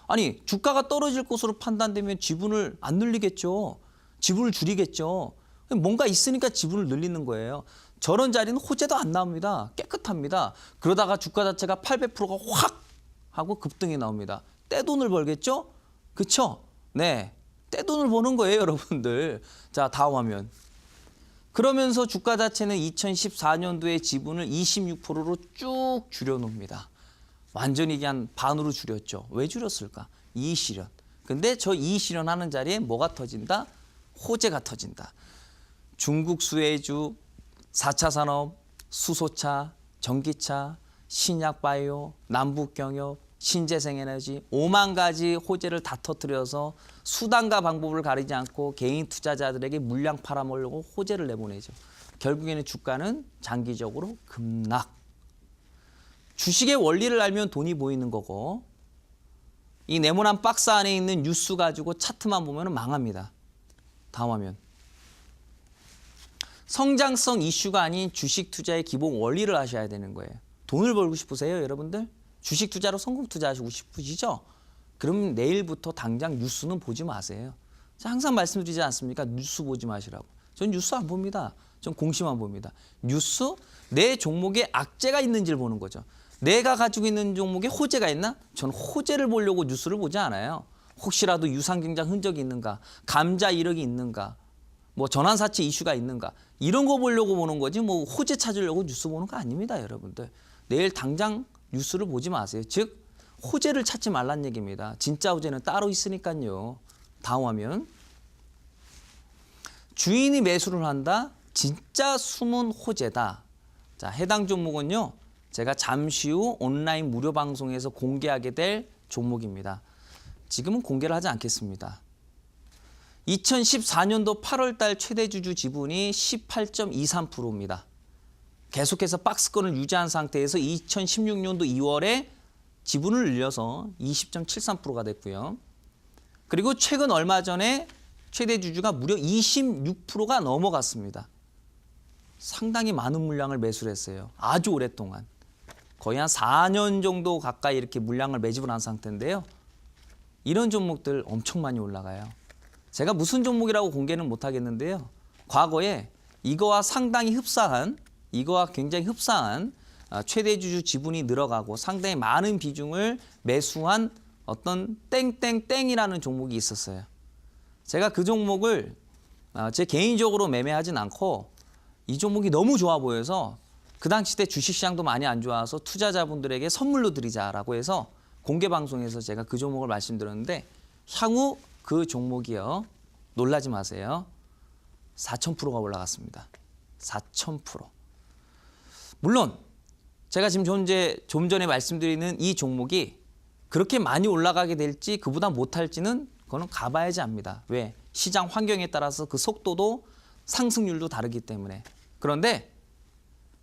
아니, 주가가 떨어질 것으로 판단되면 지분을 안 늘리겠죠. 지분을 줄이겠죠. 뭔가 있으니까 지분을 늘리는 거예요. 저런 자리는 호재도 안 나옵니다. 깨끗합니다. 그러다가 주가 자체가 800%가 확 하고 급등이 나옵니다. 떼돈을 벌겠죠? 그렇죠? 네, 떼돈을 버는 거예요, 여러분들. 자, 다음 화면. 그러면서 주가 자체는 2014년도에 지분을 26%로 쭉 줄여놓습니다. 완전히 그냥 반으로 줄였죠. 왜 줄였을까? 이의실현. 근데 저 이의실현 하는 자리에 뭐가 터진다? 호재가 터진다. 중국 수혜주, 4차 산업, 수소차, 전기차, 신약바이오, 남북경협, 신재생에너지 5만 가지 호재를 다 터뜨려서 수단과 방법을 가리지 않고 개인 투자자들에게 물량 팔아먹으려고 호재를 내보내죠. 결국에는 주가는 장기적으로 급락. 주식의 원리를 알면 돈이 보이는 거고 이 네모난 박스 안에 있는 뉴스 가지고 차트만 보면 망합니다. 다음 화면. 성장성 이슈가 아닌 주식 투자의 기본 원리를 아셔야 되는 거예요. 돈을 벌고 싶으세요, 여러분들? 주식 투자로 성공 투자하시고 싶으시죠? 그럼 내일부터 당장 뉴스는 보지 마세요. 제가 항상 말씀드리지 않습니까? 뉴스 보지 마시라고. 전 뉴스 안 봅니다. 전 공시만 봅니다. 뉴스, 내 종목에 악재가 있는지를 보는 거죠. 내가 가지고 있는 종목에 호재가 있나? 전 호재를 보려고 뉴스를 보지 않아요. 혹시라도 유상증자 흔적이 있는가? 감자 이력이 있는가? 뭐 전환사채 이슈가 있는가? 이런 거 보려고 보는 거지 뭐 호재 찾으려고 뉴스 보는 거 아닙니다, 여러분들. 내일 당장 뉴스를 보지 마세요. 즉 호재를 찾지 말란 얘기입니다. 진짜 호재는 따로 있으니까요. 다음 화면. 주인이 매수를 한다. 진짜 숨은 호재다. 자, 해당 종목은요. 제가 잠시 후 온라인 무료 방송에서 공개하게 될 종목입니다. 지금은 공개를 하지 않겠습니다. 2014년도 8월 달 최대 주주 지분이 18.23%입니다. 계속해서 박스권을 유지한 상태에서 2016년도 2월에 지분을 늘려서 20.73%가 됐고요. 그리고 최근 얼마 전에 최대 주주가 무려 26%가 넘어갔습니다. 상당히 많은 물량을 매수를 했어요. 아주 오랫동안. 거의 한 4년 정도 가까이 이렇게 물량을 매집을 한 상태인데요. 이런 종목들 엄청 많이 올라가요. 제가 무슨 종목이라고 공개는 못하겠는데요. 과거에 이거와 굉장히 흡사한 최대 주주 지분이 늘어가고 상당히 많은 비중을 매수한 어떤 땡땡땡이라는 종목이 있었어요. 제가 그 종목을 제 개인적으로 매매하진 않고 이 종목이 너무 좋아 보여서 그 당시 때 주식시장도 많이 안 좋아서 투자자분들에게 선물로 드리자라고 해서 공개 방송에서 제가 그 종목을 말씀드렸는데 향후 그 종목이요. 놀라지 마세요. 4,000%가 올라갔습니다. 4,000%. 물론 제가 지금 좀 전에 말씀드리는 이 종목이 그렇게 많이 올라가게 될지 그보다 못할지는 그거는 가봐야지 압니다. 왜? 시장 환경에 따라서 그 속도도 상승률도 다르기 때문에. 그런데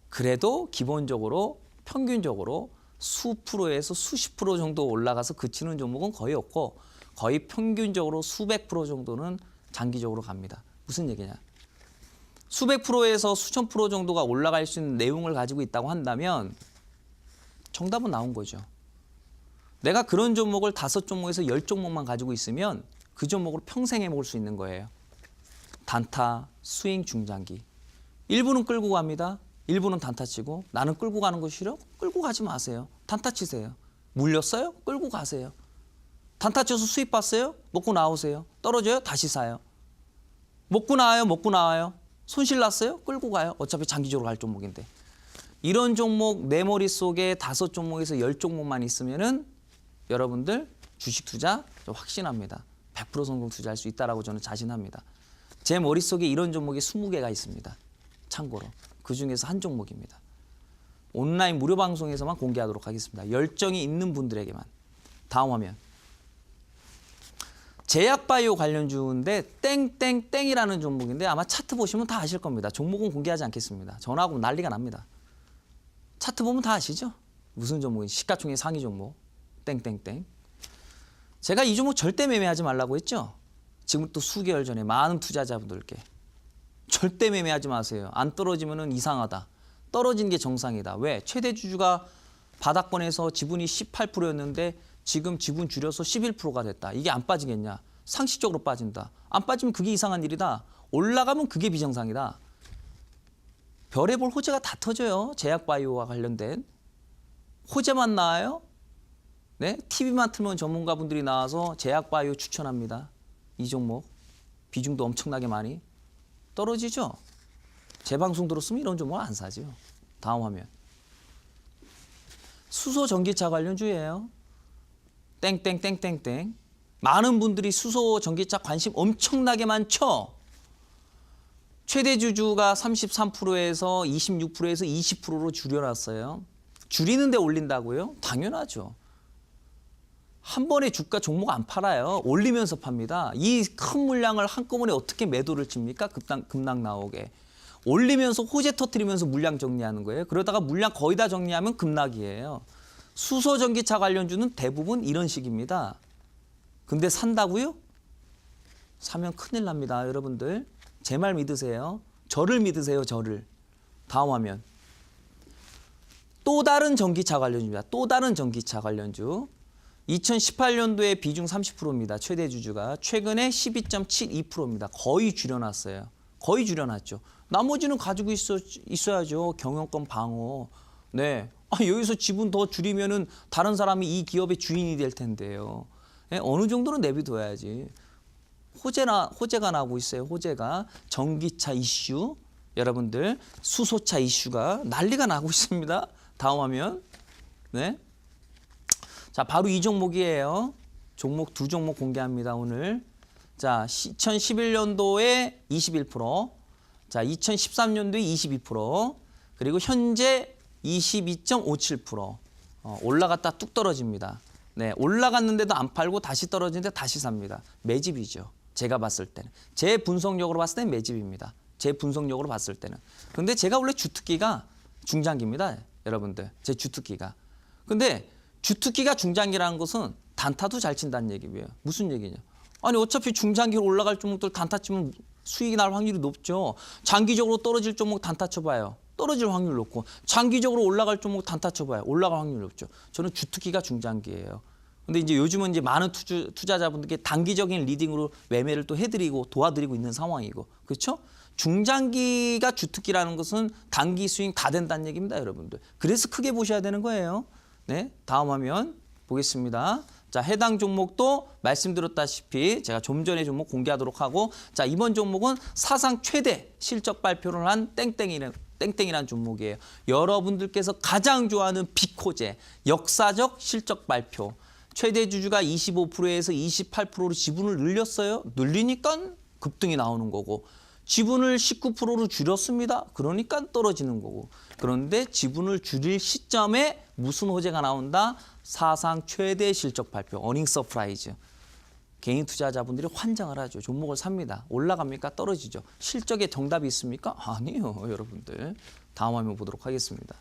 그래도 기본적으로 평균적으로 수프로에서 수십 프로 정도 올라가서 그치는 종목은 거의 없고 거의 평균적으로 수백 프로 정도는 장기적으로 갑니다. 무슨 얘기냐? 수백 프로에서 수천 프로 정도가 올라갈 수 있는 내용을 가지고 있다고 한다면 정답은 나온 거죠. 내가 그런 종목을 5종목에서 10종목만 가지고 있으면 그 종목을 평생 해먹을 수 있는 거예요. 단타, 스윙, 중장기. 일부는 끌고 갑니다. 일부는 단타 치고 나는 끌고 가는 거 싫어? 끌고 가지 마세요. 단타 치세요. 물렸어요? 끌고 가세요. 단타 쳐서 수익 봤어요? 먹고 나오세요. 떨어져요? 다시 사요. 먹고 나와요. 손실 났어요? 끌고 가요. 어차피 장기적으로 갈 종목인데. 이런 종목 내 머릿속에 5종목에서 10종목만 있으면은 여러분들 주식 투자 확신합니다. 100% 성공 투자할 수 있다라고 저는 자신합니다. 제 머릿속에 이런 종목이 20개가 있습니다. 참고로. 그중에서 한 종목입니다. 온라인 무료 방송에서만 공개하도록 하겠습니다. 열정이 있는 분들에게만. 다음 화면. 제약바이오 관련주인데 땡땡땡이라는 종목인데 아마 차트 보시면 다 아실 겁니다. 종목은 공개하지 않겠습니다. 전화하고 난리가 납니다. 차트 보면 다 아시죠? 무슨 종목인지. 시가총액 상위 종목. 땡땡땡. 제가 이 종목 절대 매매하지 말라고 했죠? 지금부터 수개월 전에 많은 투자자분들께. 절대 매매하지 마세요. 안 떨어지면 이상하다. 떨어지는 게 정상이다. 왜? 최대 주주가 바닥권에서 지분이 18%였는데 지금 지분 줄여서 11%가 됐다. 이게 안 빠지겠냐? 상식적으로 빠진다. 안 빠지면 그게 이상한 일이다. 올라가면 그게 비정상이다. 별의별 호재가 다 터져요. 제약바이오와 관련된. 호재만 나와요? 네? TV만 틀면 전문가분들이 나와서 제약바이오 추천합니다. 이 종목. 비중도 엄청나게 많이. 떨어지죠? 제 방송 들었으면 이런 종목을 안 사죠. 다음 화면. 수소 전기차 관련주예요. 땡땡땡땡땡. 많은 분들이 수소 전기차 관심 엄청나게 많죠. 최대 주주가 33%에서 26%에서 20%로 줄여놨어요. 줄이는데 올린다고요? 당연하죠. 한 번에 주가 종목 안 팔아요. 올리면서 팝니다. 이 큰 물량을 한꺼번에 어떻게 매도를 칩니까? 급락 나오게. 올리면서 호재 터뜨리면서 물량 정리하는 거예요. 그러다가 물량 거의 다 정리하면 급락이에요. 수소 전기차 관련주는 대부분 이런 식입니다. 근데 산다고요? 사면 큰일 납니다, 여러분들. 제 말 믿으세요. 저를 믿으세요, 저를. 다음 화면. 또 다른 전기차 관련주입니다. 또 다른 전기차 관련주. 2018년도에 비중 30%입니다. 최대 주주가. 최근에 12.72%입니다. 거의 줄여놨어요. 거의 줄여놨죠. 나머지는 가지고 있어야죠. 경영권 방어. 네. 여기서 지분 더 줄이면은 다른 사람이 이 기업의 주인이 될 텐데요. 네? 어느 정도는 내비둬야지. 호재가 나오고 있어요. 호재가. 전기차 이슈. 여러분들 수소차 이슈가 난리가 나고 있습니다. 다음 화면. 네. 자, 바로 이 종목이에요. 두 종목 공개합니다, 오늘. 자, 2011년도에 21%, 자, 2013년도에 22%, 그리고 현재 22.57%. 올라갔다 뚝 떨어집니다. 네, 올라갔는데도 안 팔고 다시 떨어지는데 다시 삽니다. 매집이죠. 제가 봤을 때는. 제 분석력으로 봤을 때는 매집입니다. 제 분석력으로 봤을 때는. 근데 제가 원래 주특기가 중장기입니다, 여러분들. 제 주특기가. 근데 주특기가 중장기라는 것은 단타도 잘 친다는 얘기예요. 무슨 얘기냐? 아니 어차피 중장기로 올라갈 종목들 단타 치면 수익이 날 확률이 높죠. 장기적으로 떨어질 종목 단타 쳐봐요. 떨어질 확률 높고 장기적으로 올라갈 종목 단타 쳐봐요. 올라갈 확률 높죠. 저는 주특기가 중장기예요. 근데 이제 요즘은 이제 많은 투자자분들께 단기적인 리딩으로 매매를 또 해드리고 도와드리고 있는 상황이고, 그렇죠? 중장기가 주특기라는 것은 단기 수익 다 된다는 얘기입니다, 여러분들. 그래서 크게 보셔야 되는 거예요. 네, 다음 화면 보겠습니다. 자, 해당 종목도 말씀드렸다시피 제가 좀 전에 종목 공개하도록 하고, 자, 이번 종목은 사상 최대 실적 발표를 한 땡땡이라는 종목이에요. 여러분들께서 가장 좋아하는 빅호재, 역사적 실적 발표. 최대 주주가 25%에서 28%로 지분을 늘렸어요. 늘리니까 급등이 나오는 거고, 지분을 19%로 줄였습니다. 그러니까 떨어지는 거고. 그런데 지분을 줄일 시점에 무슨 호재가 나온다? 사상 최대 실적 발표, 어닝 서프라이즈. 개인 투자자분들이 환장을 하죠. 종목을 삽니다. 올라갑니까? 떨어지죠. 실적에 정답이 있습니까? 아니에요, 여러분들. 다음 화면 보도록 하겠습니다.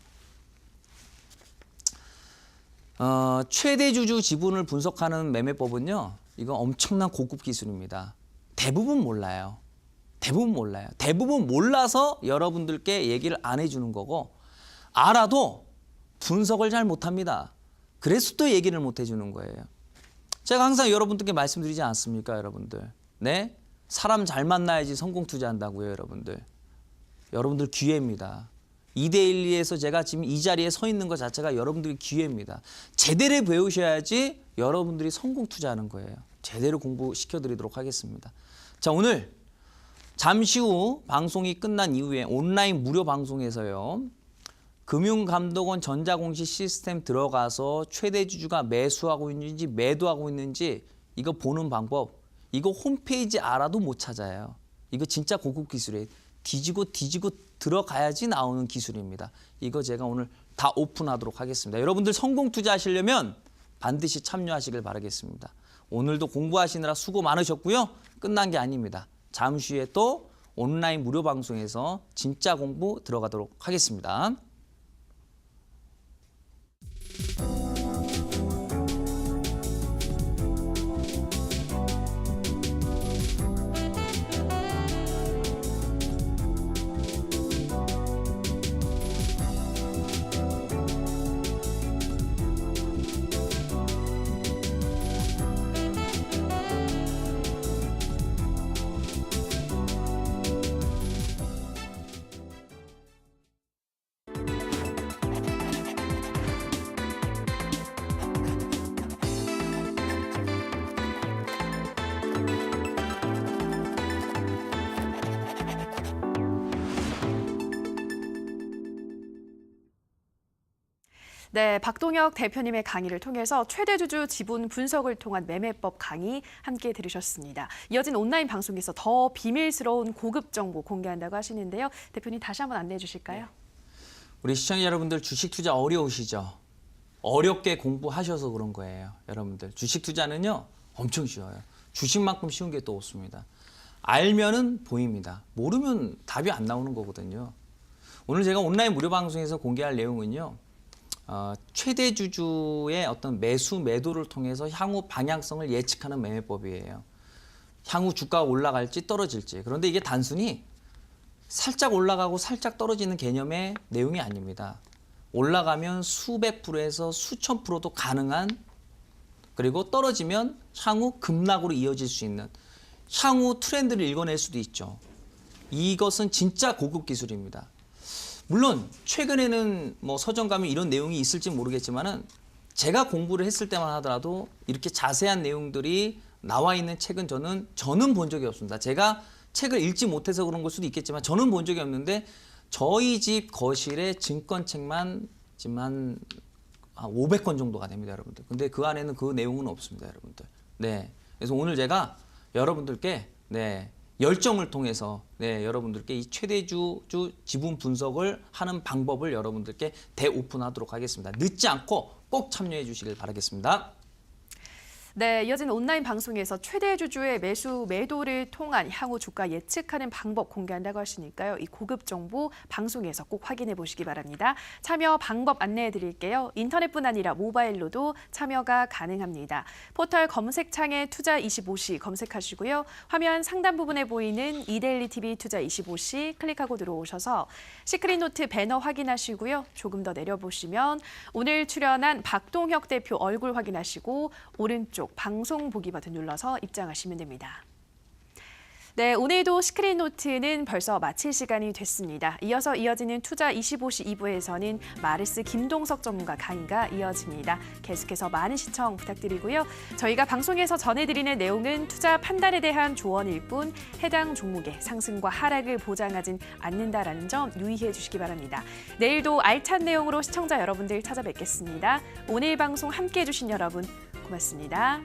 최대 주주 지분을 분석하는 매매법은요, 이거 엄청난 고급 기술입니다. 대부분 몰라요. 대부분 몰라요. 대부분 몰라서 여러분들께 얘기를 안 해주는 거고, 알아도 분석을 잘 못합니다. 그래서 또 얘기를 못 해주는 거예요. 제가 항상 여러분들께 말씀드리지 않습니까, 여러분들? 네? 사람 잘 만나야지 성공 투자한다고요, 여러분들. 여러분들 기회입니다. 2대1에서 제가 지금 이 자리에 서 있는 것 자체가 여러분들의 기회입니다. 제대로 배우셔야지 여러분들이 성공 투자하는 거예요. 제대로 공부시켜드리도록 하겠습니다. 자, 오늘 잠시 후 방송이 끝난 이후에 온라인 무료 방송에서요, 금융감독원 전자공시 시스템 들어가서 최대 주주가 매수하고 있는지 매도하고 있는지 이거 보는 방법, 이거 홈페이지 알아도 못 찾아요. 이거 진짜 고급 기술이에요. 뒤지고 들어가야지 나오는 기술입니다. 이거 제가 오늘 다 오픈하도록 하겠습니다. 여러분들 성공 투자하시려면 반드시 참여하시길 바라겠습니다. 오늘도 공부하시느라 수고 많으셨고요. 끝난 게 아닙니다. 잠시 후에 또 온라인 무료 방송에서 진짜 공부 들어가도록 하겠습니다. 네, 박동혁 대표님의 강의를 통해서 최대주주 지분 분석을 통한 매매법 강의 함께 들으셨습니다. 이어진 온라인 방송에서 더 비밀스러운 고급 정보 공개한다고 하시는데요. 대표님 다시 한번 안내해 주실까요? 우리 시청자 여러분들 주식 투자 어려우시죠? 어렵게 공부하셔서 그런 거예요. 여러분들 주식 투자는요 엄청 쉬워요. 주식만큼 쉬운 게 또 없습니다. 알면은 보입니다. 모르면 답이 안 나오는 거거든요. 오늘 제가 온라인 무료 방송에서 공개할 내용은요. 최대 주주의 어떤 매수 매도를 통해서 향후 방향성을 예측하는 매매법이에요. 향후 주가가 올라갈지 떨어질지. 그런데 이게 단순히 살짝 올라가고 살짝 떨어지는 개념의 내용이 아닙니다. 올라가면 수백 프로에서 수천 프로도 가능한, 그리고 떨어지면 향후 급락으로 이어질 수 있는 향후 트렌드를 읽어낼 수도 있죠. 이것은 진짜 고급 기술입니다. 물론 최근에는 뭐 서점 가면 이런 내용이 있을지 모르겠지만은 제가 공부를 했을 때만 하더라도 이렇게 자세한 내용들이 나와 있는 책은 저는 본 적이 없습니다. 제가 책을 읽지 못해서 그런 걸 수도 있겠지만 저는 본 적이 없는데 저희 집 거실에 증권책만 지금 한 500권 정도가 됩니다, 여러분들. 근데 그 안에는 그 내용은 없습니다, 여러분들. 네. 그래서 오늘 제가 여러분들께 열정을 통해서 여러분들께 이 최대주 지분 분석을 하는 방법을 여러분들께 대오픈하도록 하겠습니다. 늦지 않고 꼭 참여해 주시길 바라겠습니다. 네, 이어진 온라인 방송에서 최대주주의 매수 매도를 통한 향후 주가 예측하는 방법 공개한다고 하시니까요. 이 고급 정보 방송에서 꼭 확인해 보시기 바랍니다. 참여 방법 안내해 드릴게요. 인터넷뿐 아니라 모바일로도 참여가 가능합니다. 포털 검색창에 투자25시 검색하시고요. 화면 상단 부분에 보이는 이데일리 TV 투자25시 클릭하고 들어오셔서 시크릿노트 배너 확인하시고요. 조금 더 내려보시면 오늘 출연한 박동혁 대표 얼굴 확인하시고 오른쪽 방송 보기 버튼 눌러서 입장하시면 됩니다. 네, 오늘도 시크릿노트는 벌써 마칠 시간이 됐습니다. 이어서 이어지는 투자25시 2부에서는 마르스 김동석 전문가 강의가 이어집니다. 계속해서 많은 시청 부탁드리고요. 저희가 방송에서 전해드리는 내용은 투자 판단에 대한 조언일 뿐 해당 종목의 상승과 하락을 보장하진 않는다라는 점 유의해 주시기 바랍니다. 내일도 알찬 내용으로 시청자 여러분들 찾아뵙겠습니다. 오늘 방송 함께해 주신 여러분 고맙습니다.